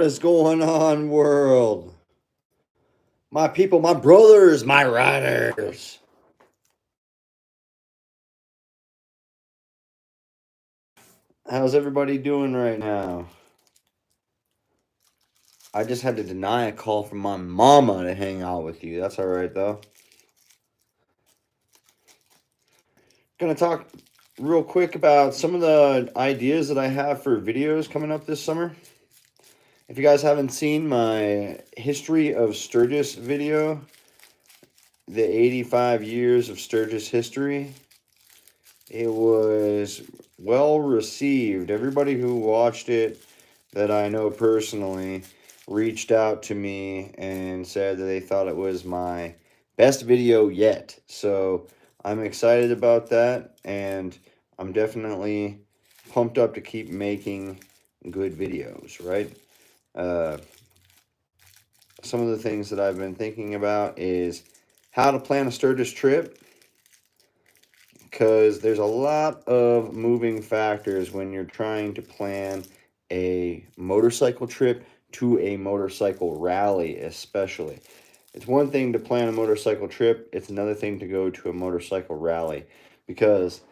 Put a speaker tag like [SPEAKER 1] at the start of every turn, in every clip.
[SPEAKER 1] is going on, world? My people, my brothers, my riders. How's everybody doing right now? I just had to deny a call from my mama to hang out with you. That's all right, though. Gonna talk real quick about some of the ideas that I have for videos coming up this summer. If you guys haven't seen my history of Sturgis video, the 85 years of Sturgis history, it was well received. Everybody who watched it that I know personally reached out to me and said that they thought it was my best video yet. So I'm excited about that, and I'm definitely pumped up to keep making good videos, right? Uh, some of the things that I've been thinking about is how to plan a Sturgis trip, because there's a lot of moving factors when you're trying to plan a motorcycle trip to a motorcycle rally, especially. It's one thing to plan a motorcycle trip, it's another thing to go to a motorcycle rally, because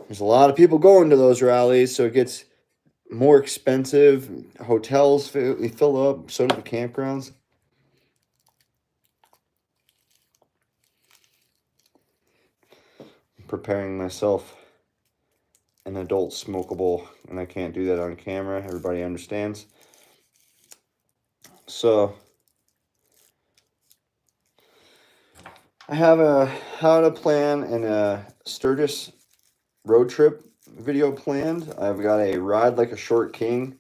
[SPEAKER 1] there's a lot of people going to those rallies, so it gets more expensive. Hotels fill up, so do the campgrounds. Preparing myself an adult smokable, and I can't do that on camera. Everybody understands. So I have a how to plan and a Sturgis road trip video planned. I've got a ride like a short king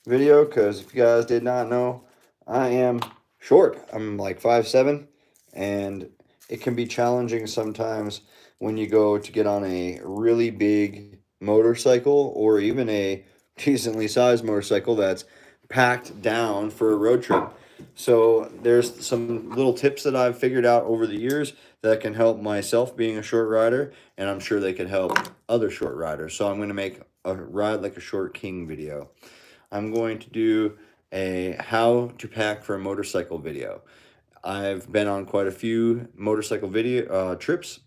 [SPEAKER 1] video, because if you guys did not know, I am short. I'm like 5'7", and it can be challenging sometimes when you go to get on a really big motorcycle or even a decently sized motorcycle that's packed down for a road trip. So there's some little tips that I've figured out over the years that can help myself being a short rider, and I'm sure they could help other short riders. So I'm going to make a ride like a short king video. I'm going to do a how to pack for a motorcycle video. I've been on quite a few motorcycle video trips.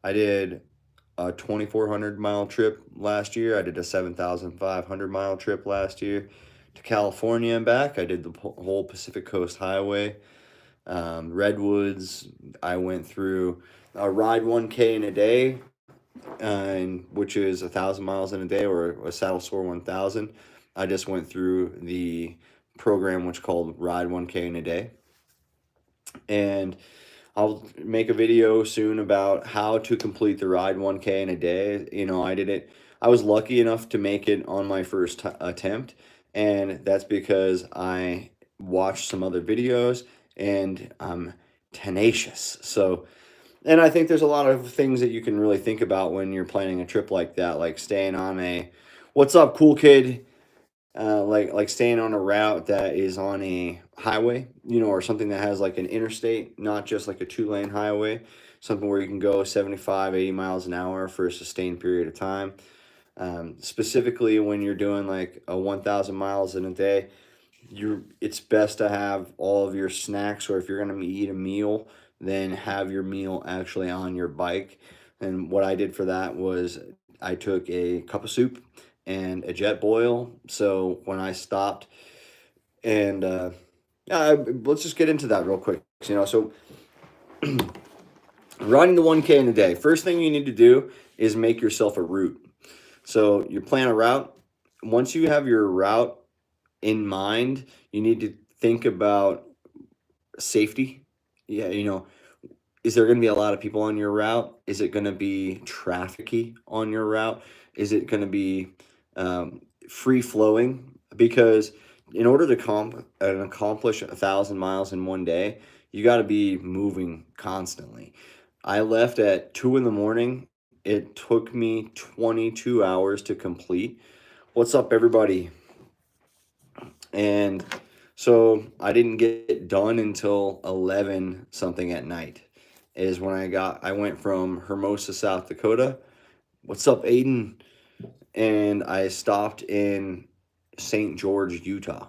[SPEAKER 1] I did a 2,400 mile trip last year. I did a 7,500 mile trip last year to California and back. I did the whole Pacific Coast Highway, Redwoods. I went through a Ride 1K in a day, and which is 1,000 miles in a day, or a Saddle Sore 1,000. I just went through the program which called Ride 1K in a day, and I'll make a video soon about how to complete the Ride 1K in a day. You know, I did it. I was lucky enough to make it on my first attempt, and that's because I watched some other videos, and I'm tenacious. So, and I think there's a lot of things that you can really think about when you're planning a trip like that, like staying on a "What's up, cool kid?" Like staying on a route that is on a highway, or something that has like an interstate, not just like a two-lane highway, something where you can go 75, 80 miles an hour for a sustained period of time. Specifically, when you're doing like a 1,000 miles in a day, it's best to have all of your snacks, or if you're going to eat a meal, then have your meal actually on your bike. And what I did for that was I took a cup of soup and a jet boil, so when I stopped, and yeah, let's just get into that real quick. So riding the 1K in a day, first thing you need to do is make yourself a route. So you plan a route. Once you have your route in mind, you need to think about safety. Yeah, is there going to be a lot of people on your route? Is it going to be trafficy on your route? Is it going to be free flowing? Because in order to accomplish 1,000 miles in one day, you got to be moving constantly. I left at 2 in the morning. It took me 22 hours to complete. What's up, everybody? And so I didn't get done until 11 something at night, is when I went from Hermosa, South Dakota. What's up, Aiden? And I stopped in St. George, Utah.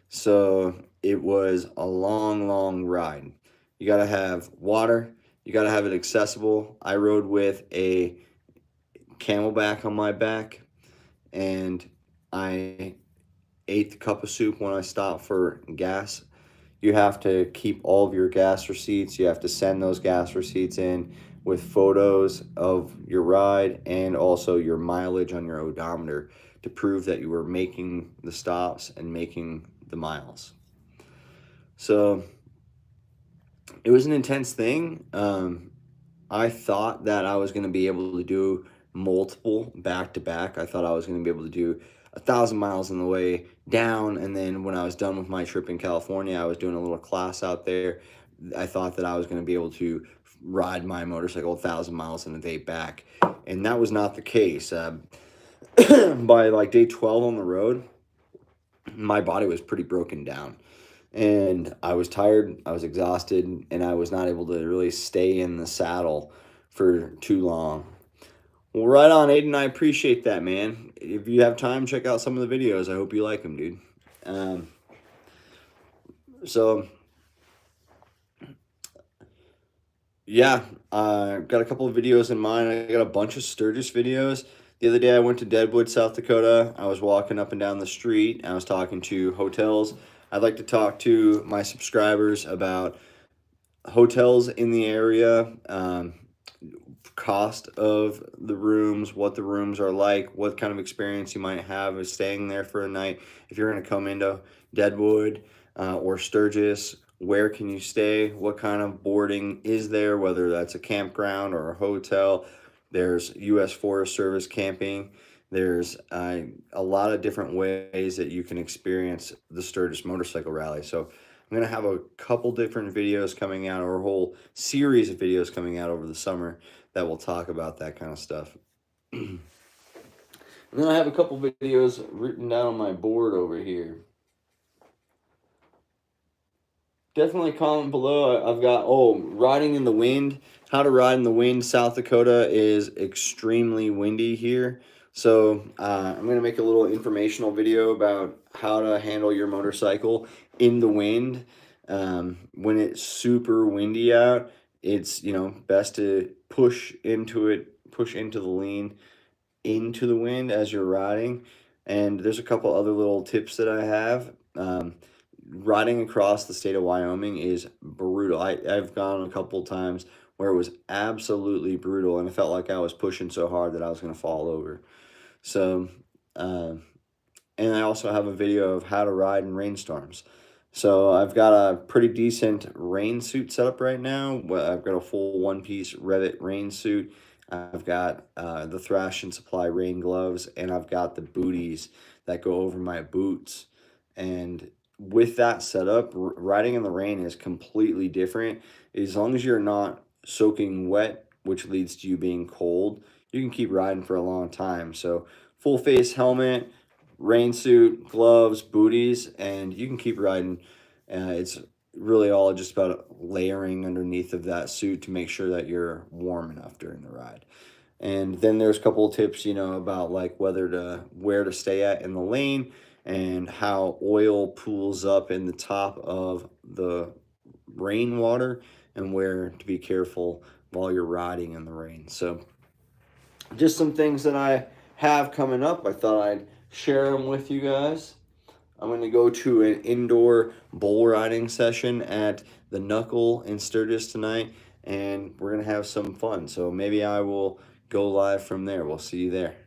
[SPEAKER 1] So it was a long ride. You got to have water. You got to have it accessible. I rode with a Camelback on my back, and I ate the cup of soup when I stopped for gas. You have to keep all of your gas receipts. You have to send those gas receipts in with photos of your ride and also your mileage on your odometer to prove that you were making the stops and making the miles. So it was an intense thing. I thought that I was going to be able to do multiple back to back. I thought I was going to be able to do 1,000 miles on the way down, and then when I was done with my trip in California, I was doing a little class out there. I thought that I was going to be able to ride my motorcycle 1,000 miles in a day back, and that was not the case. By like day 12 on the road, my body was pretty broken down, and I was tired, I was exhausted, and I was not able to really stay in the saddle for too long. Well, right on, Aiden. I appreciate that, man. If you have time, check out some of the videos. I hope you like them, dude. So, yeah, I got a couple of videos in mind. I got a bunch of Sturgis videos. The other day I went to Deadwood, South Dakota. I was walking up and down the street. I was talking to hotels. I'd like to talk to my subscribers about hotels in the area, cost of the rooms, what the rooms are like, what kind of experience you might have of staying there for a night. If you're going to come into Deadwood or Sturgis, where can you stay? What kind of boarding is there, whether that's a campground or a hotel? There's U.S. Forest Service camping. There's a lot of different ways that you can experience the Sturgis Motorcycle Rally. So I'm going to have a couple different videos coming out, or a whole series of videos coming out over the summer that will talk about that kind of stuff. And then I have a couple videos written down on my board over here. Definitely comment below. I've got, riding in the wind. How to ride in the wind. South Dakota is extremely windy here. So I'm going to make a little informational video about how to handle your motorcycle in the wind. When it's super windy out, it's, best to push into the lean into the wind as you're riding. And there's a couple other little tips that I have. Riding across the state of Wyoming is brutal. I've gone a couple times where it was absolutely brutal, and I felt like I was pushing so hard that I was going to fall over. So, and I also have a video of how to ride in rainstorms. So I've got a pretty decent rain suit set up right now. I've got a full one-piece Revit rain suit. I've got the Thrash and Supply rain gloves, and I've got the booties that go over my boots. And with that setup, riding in the rain is completely different. As long as you're not soaking wet, which leads to you being cold, you can keep riding for a long time. So full face helmet, rain suit, gloves, booties, and you can keep riding. It's really all just about layering underneath of that suit to make sure that you're warm enough during the ride. And then there's a couple of tips, about like where to stay at in the lane, and how oil pools up in the top of the rainwater, and where to be careful while you're riding in the rain. So just some things that I have coming up. I thought I'd share them with you guys. I'm going to go to an indoor bull riding session at the Knuckle in Sturgis tonight, and we're going to have some fun. So maybe I will go live from there. We'll see you there.